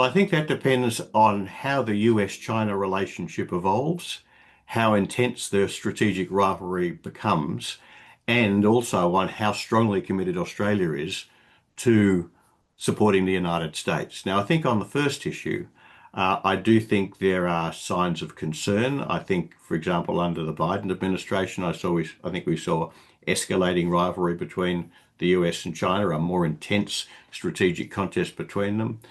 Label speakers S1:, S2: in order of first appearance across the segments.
S1: I think that depends on how the US-China relationship evolves, how intense the strategic rivalry becomes, and also on how strongly committed Australia is to supporting the United States. Now, I think on the first issue, I do think there are signs of concern. I think, for example, under the Biden administration, I think we saw escalating rivalry between the US and China, a more intense strategic contest between them,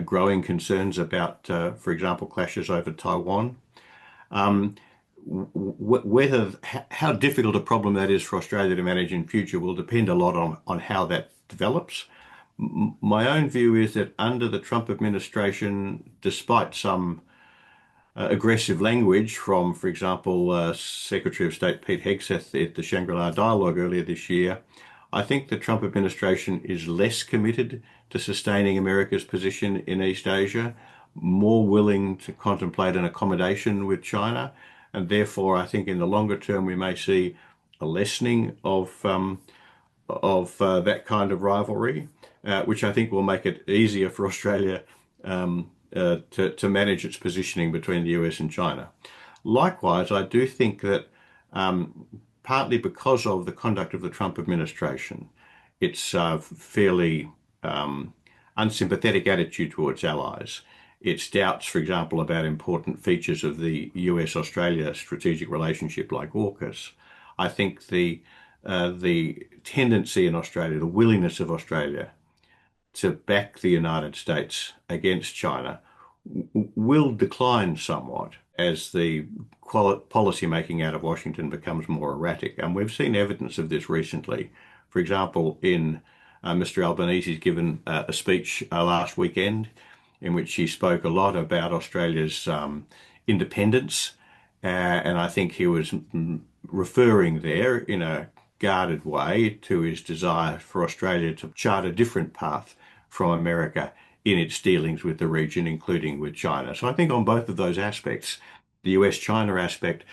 S1: growing concerns about, for example, clashes over Taiwan. How difficult a problem that is for Australia to manage in future will depend a lot on how that develops. My own view is that under the Trump administration, despite some aggressive language from, for example, Secretary of State Pete Hegseth at the Shangri-La Dialogue earlier this year, I think the Trump administration is less committed to sustaining America's position in East Asia, more willing to contemplate an accommodation with China, and therefore I think in the longer term we may see a lessening of that kind of rivalry, which I think will make it easier for Australia to manage its positioning between the US and China. Likewise, I do think that partly because of the conduct of the Trump administration, its fairly unsympathetic attitude towards allies, its doubts, for example, about important features of the US-Australia strategic relationship like AUKUS, I think the tendency in Australia, the willingness of Australia to back the United States against China will decline somewhat as the policy making out of Washington becomes more erratic. And we've seen evidence of this recently. For example, in Mr. Albanese's given a speech last weekend in which he spoke a lot about Australia's independence. And I think he was referring there in a guarded way to his desire for Australia to chart a different path from America in its dealings with the region, including with China. So I think on both of those aspects, the US-China aspect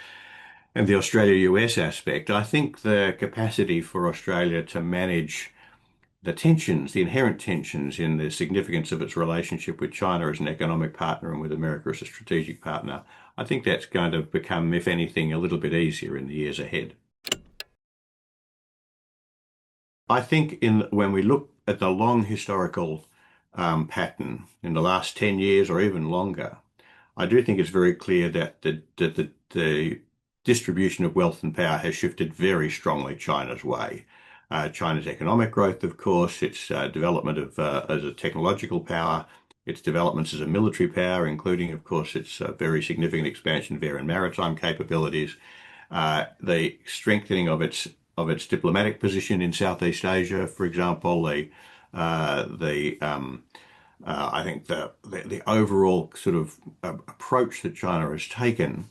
S1: and the Australia-US aspect, I think the capacity for Australia to manage the tensions, the inherent tensions in the significance of its relationship with China as an economic partner and with America as a strategic partner, I think that's going to become, if anything, a little bit easier in the years ahead. I think when we look at the long historical pattern in the last 10 years or even longer, I do think it's very clear that the distribution of wealth and power has shifted very strongly China's way. China's economic growth, of course, its development as a technological power, its developments as a military power, including, of course, its very significant expansion of air and maritime capabilities, the strengthening of its diplomatic position in Southeast Asia, for example, I think the overall sort of approach that China has taken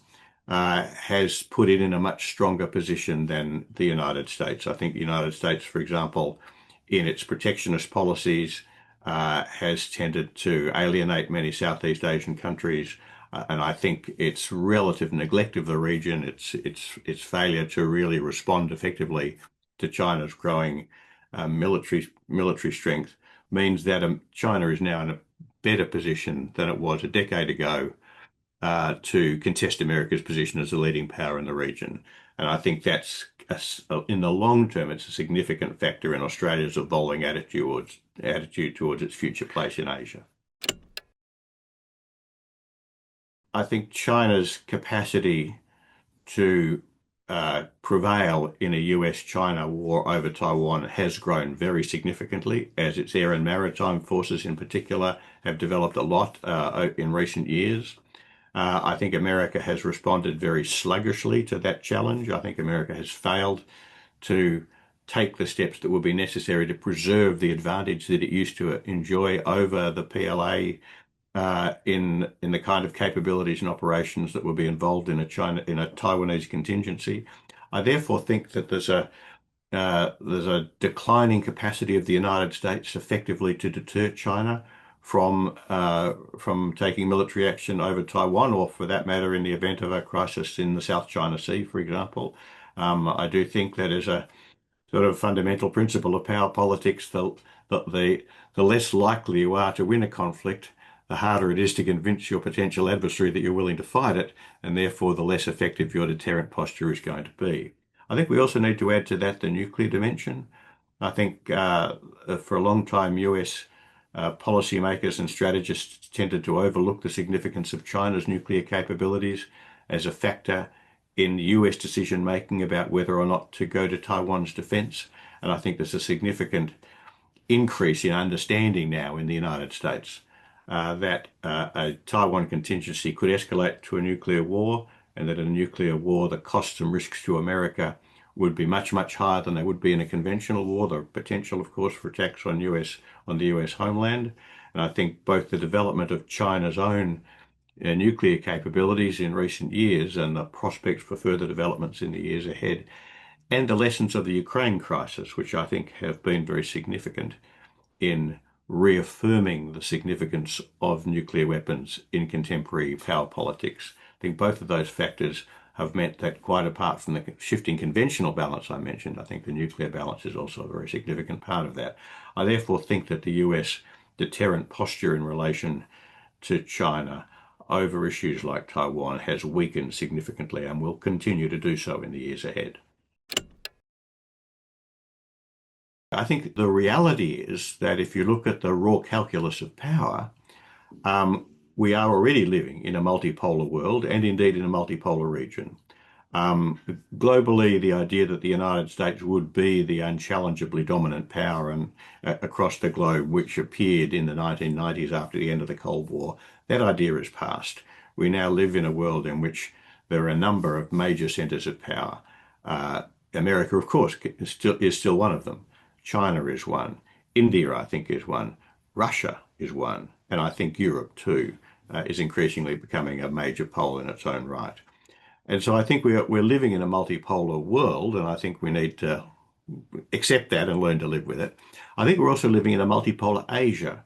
S1: has put it in a much stronger position than the United States. I think the United States, for example, in its protectionist policies, has tended to alienate many Southeast Asian countries, and I think its relative neglect of the region, its failure to really respond effectively to China's growing military strength, means that China is now in a better position than it was a decade ago to contest America's position as a leading power in the region. And I think that's, in the long term, it's a significant factor in Australia's evolving attitude towards its future place in Asia. I think China's capacity to prevail in a US-China war over Taiwan has grown very significantly as its air and maritime forces in particular have developed a lot in recent years. I think America has responded very sluggishly to that challenge. I think America has failed to take the steps that will be necessary to preserve the advantage that it used to enjoy over the PLA in the kind of capabilities and operations that will be involved in a Taiwanese contingency. I therefore think that there's a declining capacity of the United States effectively to deter China from taking military action over Taiwan, or for that matter, in the event of a crisis in the South China Sea, for example. I do think that as a sort of fundamental principle of power politics, the less likely you are to win a conflict, the harder it is to convince your potential adversary that you're willing to fight it, and therefore the less effective your deterrent posture is going to be. I think we also need to add to that the nuclear dimension. I think for a long time, US policymakers and strategists tended to overlook the significance of China's nuclear capabilities as a factor in US decision making about whether or not to go to Taiwan's defense. And I think there's a significant increase in understanding now in the United States that a Taiwan contingency could escalate to a nuclear war, and that in a nuclear war, the costs and risks to America would be much, much higher than they would be in a conventional war. The potential, of course, for attacks on the US homeland. And I think both the development of China's own nuclear capabilities in recent years and the prospects for further developments in the years ahead, and the lessons of the Ukraine crisis, which I think have been very significant in reaffirming the significance of nuclear weapons in contemporary power politics. I think both of those factors have meant that, quite apart from the shifting conventional balance I mentioned, I think the nuclear balance is also a very significant part of that. I therefore think that the US deterrent posture in relation to China over issues like Taiwan has weakened significantly and will continue to do so in the years ahead. I think the reality is that if you look at the raw calculus of power, we are already living in a multipolar world, and indeed in a multipolar region. Globally, the idea that the United States would be the unchallengeably dominant power across the globe, which appeared in the 1990s after the end of the Cold War, that idea is past. We now live in a world in which there are a number of major centers of power. America, of course, is still one of them. China is one. India, I think, is one. Russia is one. And I think Europe, too, is increasingly becoming a major pole in its own right. And so I think we're living in a multipolar world, and I think we need to accept that and learn to live with it. I think we're also living in a multipolar Asia.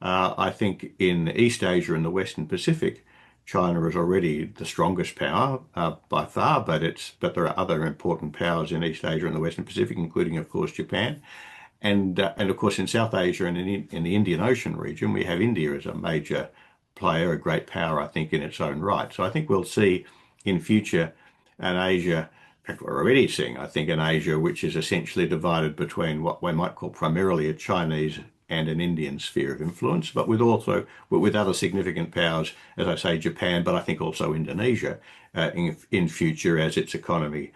S1: I think in East Asia and the Western Pacific, China is already the strongest power by far, but there are other important powers in East Asia and the Western Pacific, including, of course, Japan. And of course, in South Asia and in the Indian Ocean region, we have India as a major player, a great power, I think, in its own right. So I think we'll see in future an Asia, in fact, we're already seeing, I think, an Asia which is essentially divided between what we might call primarily a Chinese and an Indian sphere of influence, but with other significant powers, as I say, Japan, but I think also Indonesia in future as its economy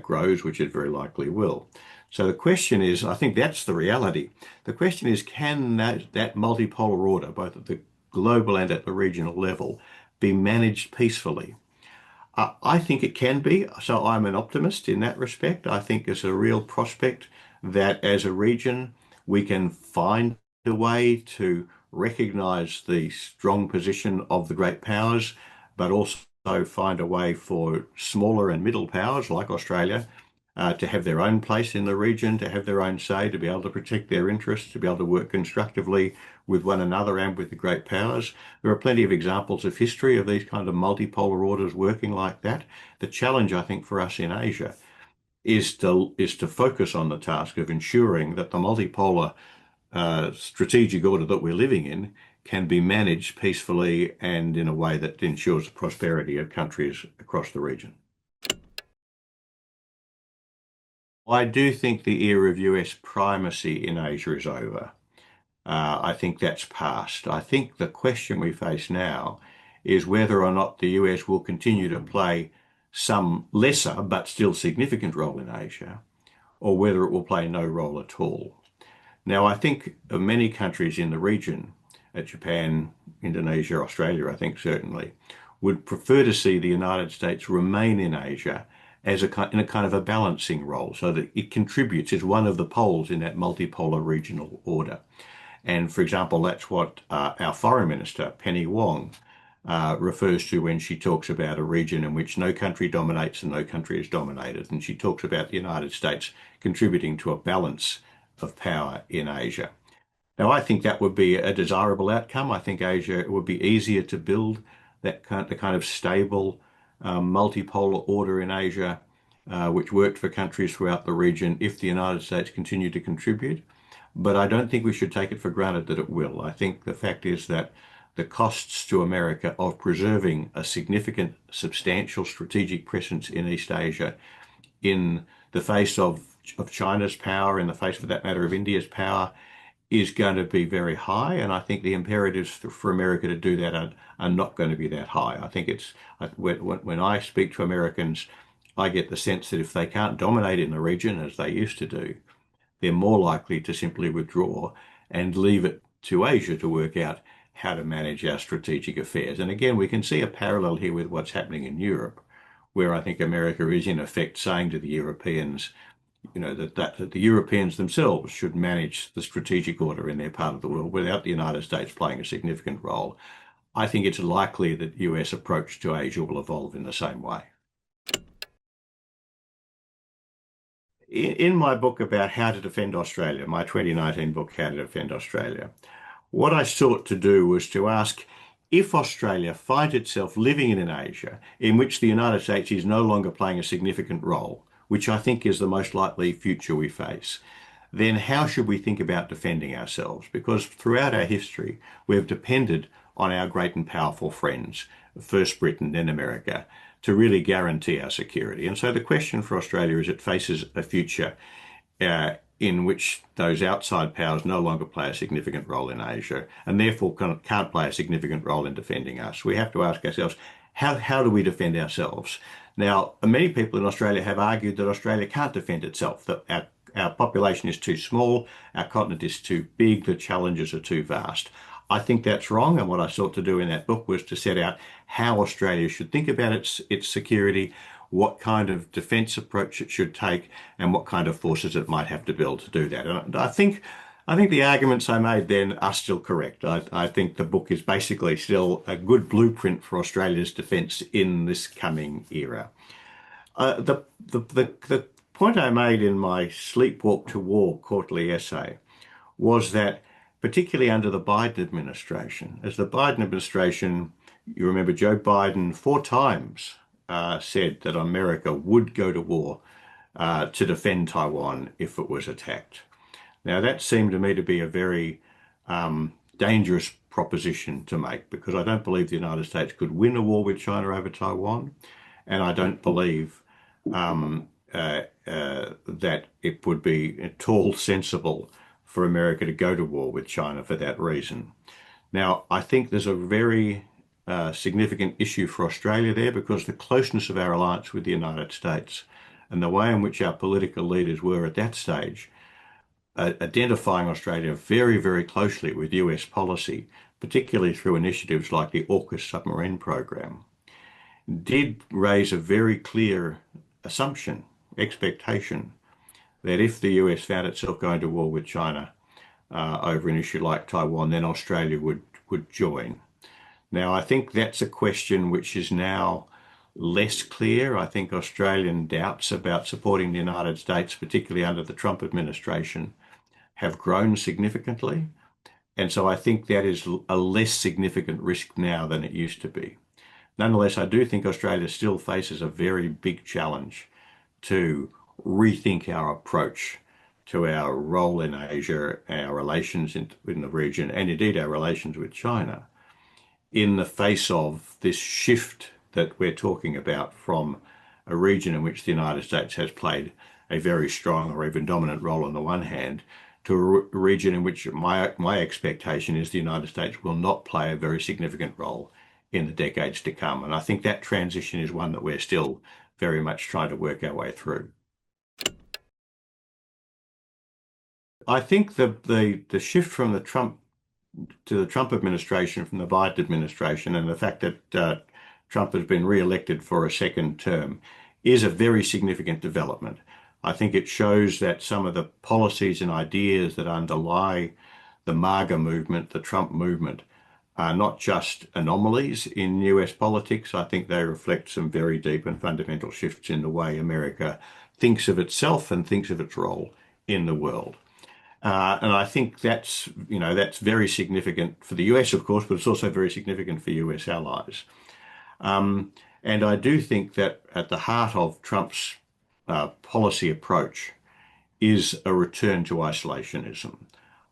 S1: grows, which it very likely will. So the question is, I think that's the reality. The question is, can that multipolar order, both at the global and at the regional level, be managed peacefully? I think it can be. So I'm an optimist in that respect. I think there's a real prospect that as a region, we can find a way to recognize the strong position of the great powers, but also find a way for smaller and middle powers like Australia to have their own place in the region, to have their own say, to be able to protect their interests, to be able to work constructively with one another and with the great powers. There are plenty of examples of history of these kind of multipolar orders working like that. The challenge, I think, for us in Asia is to focus on the task of ensuring that the multipolar strategic order that we're living in can be managed peacefully and in a way that ensures the prosperity of countries across the region. I do think the era of US primacy in Asia is over. I think that's past. I think the question we face now is whether or not the US will continue to play some lesser but still significant role in Asia, or whether it will play no role at all. Now, I think many countries in the region, Japan, Indonesia, Australia, I think certainly, would prefer to see the United States remain in Asia as in a kind of a balancing role, so that it contributes as one of the poles in that multipolar regional order. And for example, that's what our foreign minister, Penny Wong, refers to when she talks about a region in which no country dominates and no country is dominated. And she talks about the United States contributing to a balance of power in Asia. Now, I think that would be a desirable outcome. I think Asia, it would be easier to build the kind of stable multipolar order in Asia, which worked for countries throughout the region if the United States continued to contribute. But I don't think we should take it for granted that it will. I think the fact is that the costs to America of preserving a significant, substantial strategic presence in East Asia in the face of China's power, in the face, for that matter, of India's power, is going to be very high. And I think the imperatives for America to do that are not going to be that high. I think when I speak to Americans, I get the sense that if they can't dominate in the region as they used to do, they're more likely to simply withdraw and leave it to Asia to work out how to manage our strategic affairs. And again, we can see a parallel here with what's happening in Europe, where I think America is in effect saying to the Europeans, that the Europeans themselves should manage the strategic order in their part of the world without the United States playing a significant role. I think it's likely that the US approach to Asia will evolve in the same way. In my book about how to defend Australia, my 2019 book, How to Defend Australia, what I sought to do was to ask, if Australia finds itself living in an Asia in which the United States is no longer playing a significant role, which I think is the most likely future we face, then how should we think about defending ourselves? Because throughout our history, we've depended on our great and powerful friends, first Britain, then America, to really guarantee our security. And so the question for Australia is, it faces a future in which those outside powers no longer play a significant role in Asia and therefore can't play a significant role in defending us. We have to ask ourselves, how do we defend ourselves? Now, many people in Australia have argued that Australia can't defend itself, that our population is too small, our continent is too big, the challenges are too vast. I think that's wrong, and what I sought to do in that book was to set out how Australia should think about its security, what kind of defence approach it should take, and what kind of forces it might have to build to do that. And I think the arguments I made then are still correct. I think the book is basically still a good blueprint for Australia's defence in this coming era. The point I made in my Sleepwalk to War quarterly essay was that, particularly under the Biden administration, as the Biden administration, you remember Joe Biden 4 times said that America would go to war to defend Taiwan if it was attacked. Now, that seemed to me to be a very dangerous proposition to make, because I don't believe the United States could win a war with China over Taiwan, and I don't believe that it would be at all sensible for America to go to war with China for that reason. Now, I think there's a very significant issue for Australia there, because the closeness of our alliance with the United States and the way in which our political leaders were at that stage, identifying Australia very, very closely with US policy, particularly through initiatives like the AUKUS submarine program, did raise a very clear assumption, expectation, that if the US found itself going to war with China over an issue like Taiwan, then Australia would join. Now, I think that's a question which is now less clear. I think Australian doubts about supporting the United States, particularly under the Trump administration, have grown significantly. And so I think that is a less significant risk now than it used to be. Nonetheless, I do think Australia still faces a very big challenge to rethink our approach to our role in Asia, our relations in the region, and indeed our relations with China, in the face of this shift that we're talking about from a region in which the United States has played a very strong or even dominant role on the one hand, to a region in which my expectation is the United States will not play a very significant role in the decades to come. And I think that transition is one that we're still very much trying to work our way through. I think the shift from the Trump administration, from the Biden administration, and the fact that Trump has been re-elected for a second term is a very significant development. I think it shows that some of the policies and ideas that underlie the MAGA movement, the Trump movement, are not just anomalies in US politics. I think they reflect some very deep and fundamental shifts in the way America thinks of itself and thinks of its role in the world. And I think that's very significant for the US, of course, but it's also very significant for US allies. And I do think that at the heart of Trump's policy approach is a return to isolationism.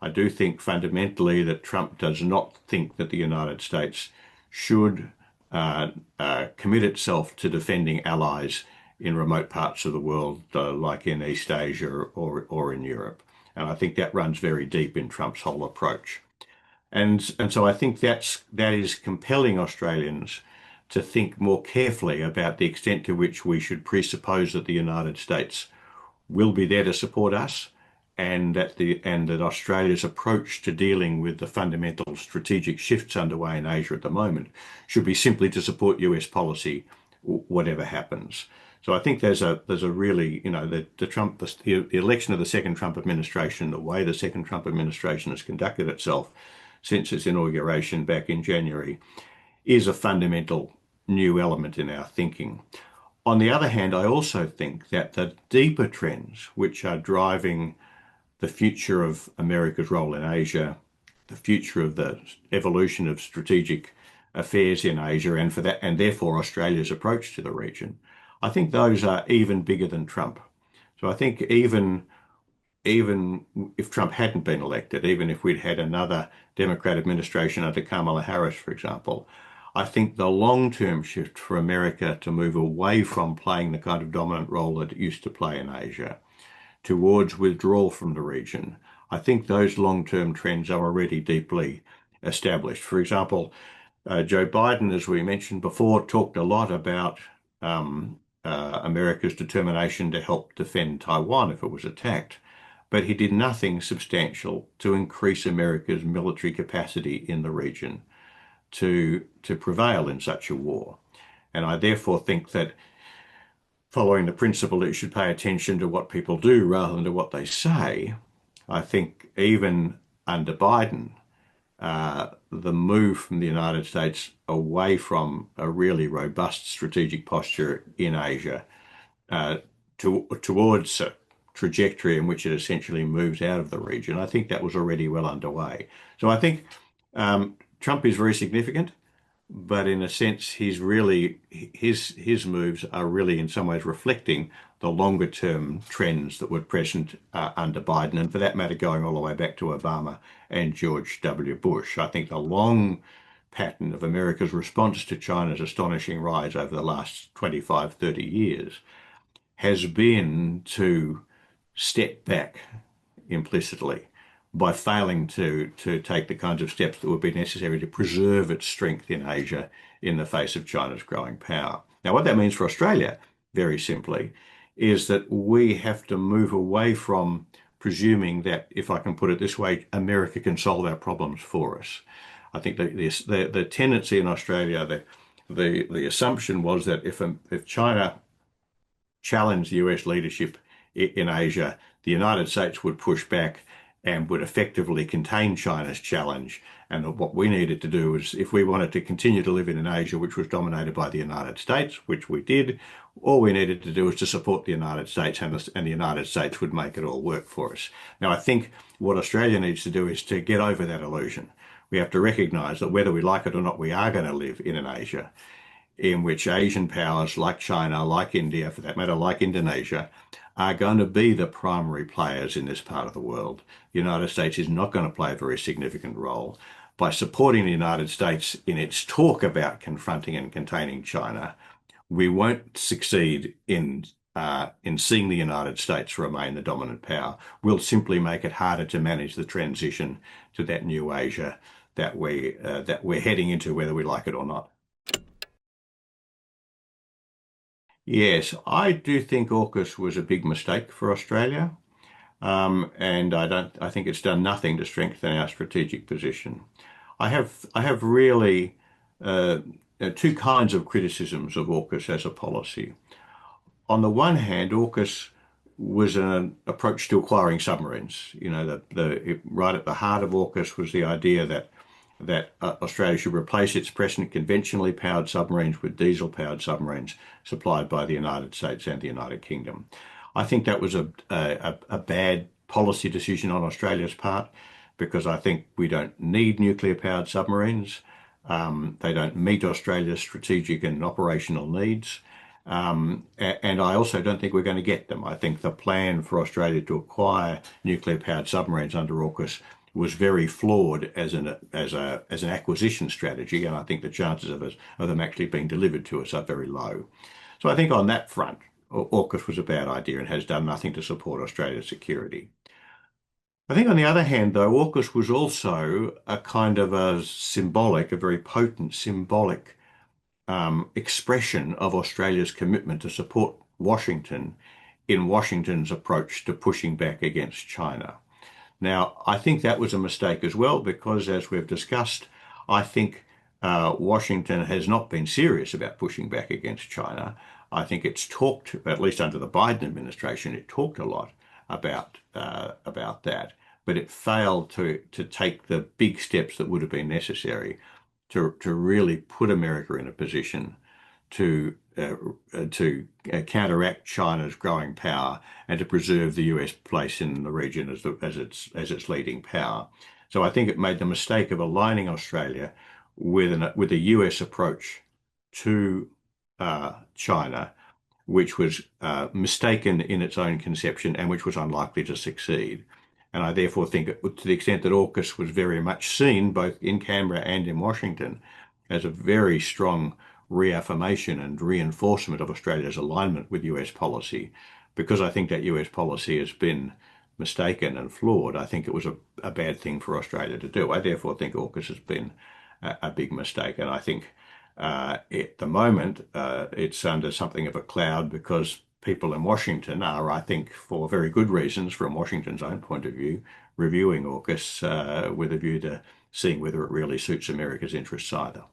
S1: I do think fundamentally that Trump does not think that the United States should commit itself to defending allies in remote parts of the world, like in East Asia or in Europe. And I think that runs very deep in Trump's whole approach. And so I think that is compelling Australians to think more carefully about the extent to which we should presuppose that the United States will be there to support us, and that Australia's approach to dealing with the fundamental strategic shifts underway in Asia at the moment should be simply to support US policy, whatever happens. So I think there's a really, the election of the second Trump administration, the way the second Trump administration has conducted itself since its inauguration back in January, is a fundamental new element in our thinking. On the other hand, I also think that the deeper trends which are driving the future of America's role in Asia, the future of the evolution of strategic affairs in Asia, and therefore Australia's approach to the region, I think those are even bigger than Trump. So I think even if Trump hadn't been elected, even if we'd had another Democrat administration under Kamala Harris, for example, I think the long-term shift for America to move away from playing the kind of dominant role that it used to play in Asia towards withdrawal from the region, I think those long-term trends are already deeply established. For example, Joe Biden, as we mentioned before, talked a lot about America's determination to help defend Taiwan if it was attacked, but he did nothing substantial to increase America's military capacity in the region to prevail in such a war. And I therefore think that, following the principle that you should pay attention to what people do rather than to what they say, I think even under Biden, the move from the United States away from a really robust strategic posture in Asia towards a trajectory in which it essentially moves out of the region, I think that was already well underway. So I think Trump is very significant, but in a sense, his moves are really in some ways reflecting the longer term trends that were present under Biden, and for that matter, going all the way back to Obama and George W. Bush. I think the long pattern of America's response to China's astonishing rise over the last 25, 30 years has been to step back implicitly by failing to take the kinds of steps that would be necessary to preserve its strength in Asia in the face of China's growing power. Now, what that means for Australia, very simply, is that we have to move away from presuming that, if I can put it this way, America can solve our problems for us. I think that the tendency in Australia, the assumption was that if China challenged the US leadership in Asia, the United States would push back and would effectively contain China's challenge. And what we needed to do was, if we wanted to continue to live in an Asia which was dominated by the United States, which we did, all we needed to do was to support the United States, and the United States would make it all work for us. Now, I think what Australia needs to do is to get over that illusion. We have to recognise that whether we like it or not, we are going to live in an Asia in which Asian powers like China, like India, for that matter, like Indonesia, are going to be the primary players in this part of the world. The United States is not going to play a very significant role. By supporting the United States in its talk about confronting and containing China, we won't succeed in seeing the United States remain the dominant power. We'll simply make it harder to manage the transition to that new Asia that we're heading into, whether we like it or not. Yes, I do think AUKUS was a big mistake for Australia, and I think it's done nothing to strengthen our strategic position. I have really two kinds of criticisms of AUKUS as a policy. On the one hand, AUKUS was an approach to acquiring submarines. You know, right at the heart of AUKUS was the idea that Australia should replace its present conventionally powered submarines with diesel-powered submarines supplied by the United States and the United Kingdom. I think that was a bad policy decision on Australia's part, because I think we don't need nuclear-powered submarines. They don't meet Australia's strategic and operational needs. And I also don't think we're going to get them. I think the plan for Australia to acquire nuclear-powered submarines under AUKUS was very flawed as an acquisition strategy, and I think the chances of them actually being delivered to us are very low. So I think on that front, AUKUS was a bad idea and has done nothing to support Australia's security. I think on the other hand, though, AUKUS was also a kind of a very potent symbolic expression of Australia's commitment to support Washington in Washington's approach to pushing back against China. Now, I think that was a mistake as well, because as we've discussed, I think Washington has not been serious about pushing back against China. I think it's talked, at least under the Biden administration, it talked a lot about that, but it failed to take the big steps that would have been necessary to really put America in a position to counteract China's growing power and to preserve the US place in the region as its leading power. So I think it made the mistake of aligning Australia with a US approach to China, which was mistaken in its own conception and which was unlikely to succeed. And I therefore think, to the extent that AUKUS was very much seen, both in Canberra and in Washington, as a very strong reaffirmation and reinforcement of Australia's alignment with US policy, because I think that US policy has been mistaken and flawed, I think it was a bad thing for Australia to do. I therefore think AUKUS has been a big mistake. And I think at the moment it's under something of a cloud because people in Washington are, I think, for very good reasons from Washington's own point of view, reviewing AUKUS with a view to seeing whether it really suits America's interests either.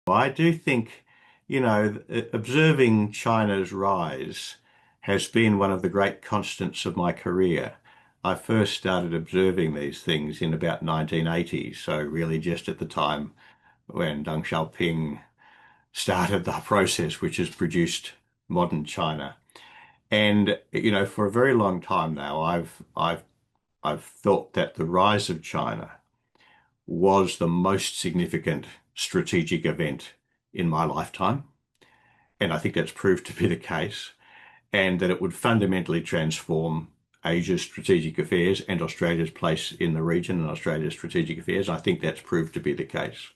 S1: I do think, observing China's rise has been one of the great constants of my career. I first started observing these things in about 1980, so really just at the time when Deng Xiaoping started the process which has produced modern China. And, for a very long time now, I've thought that the rise of China was the most significant strategic event in my lifetime. And I think that's proved to be the case, and that it would fundamentally transform Asia's strategic affairs and Australia's place in the region and Australia's strategic affairs. I think that's proved to be the case.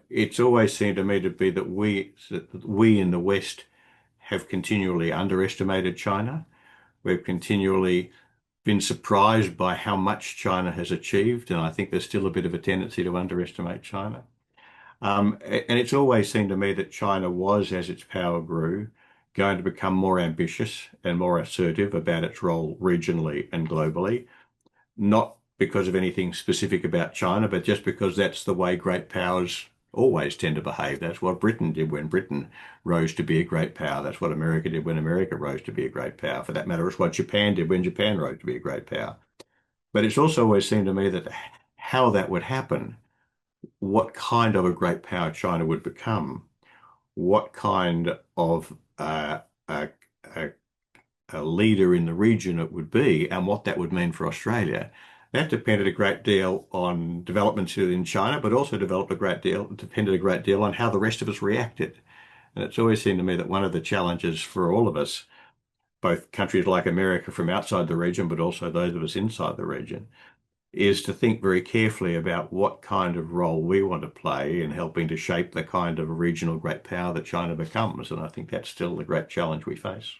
S1: It's always seemed to me to be that we in the West have continually underestimated China. We've continually been surprised by how much China has achieved, and I think there's still a bit of a tendency to underestimate China. And it's always seemed to me that China was, as its power grew, going to become more ambitious and more assertive about its role regionally and globally, not because of anything specific about China, but just because that's the way great powers always tend to behave. That's what Britain did when Britain rose to be a great power. That's what America did when America rose to be a great power. For that matter, it's what Japan did when Japan rose to be a great power. But it's also always seemed to me that how that would happen, what kind of a great power China would become, what kind of a leader in the region it would be, and what that would mean for Australia. That depended a great deal on developments in China, but also depended a great deal on how the rest of us reacted. And it's always seemed to me that one of the challenges for all of us, both countries like America from outside the region, but also those of us inside the region, is to think very carefully about what kind of role we want to play in helping to shape the kind of regional great power that China becomes. And I think that's still the great challenge we face.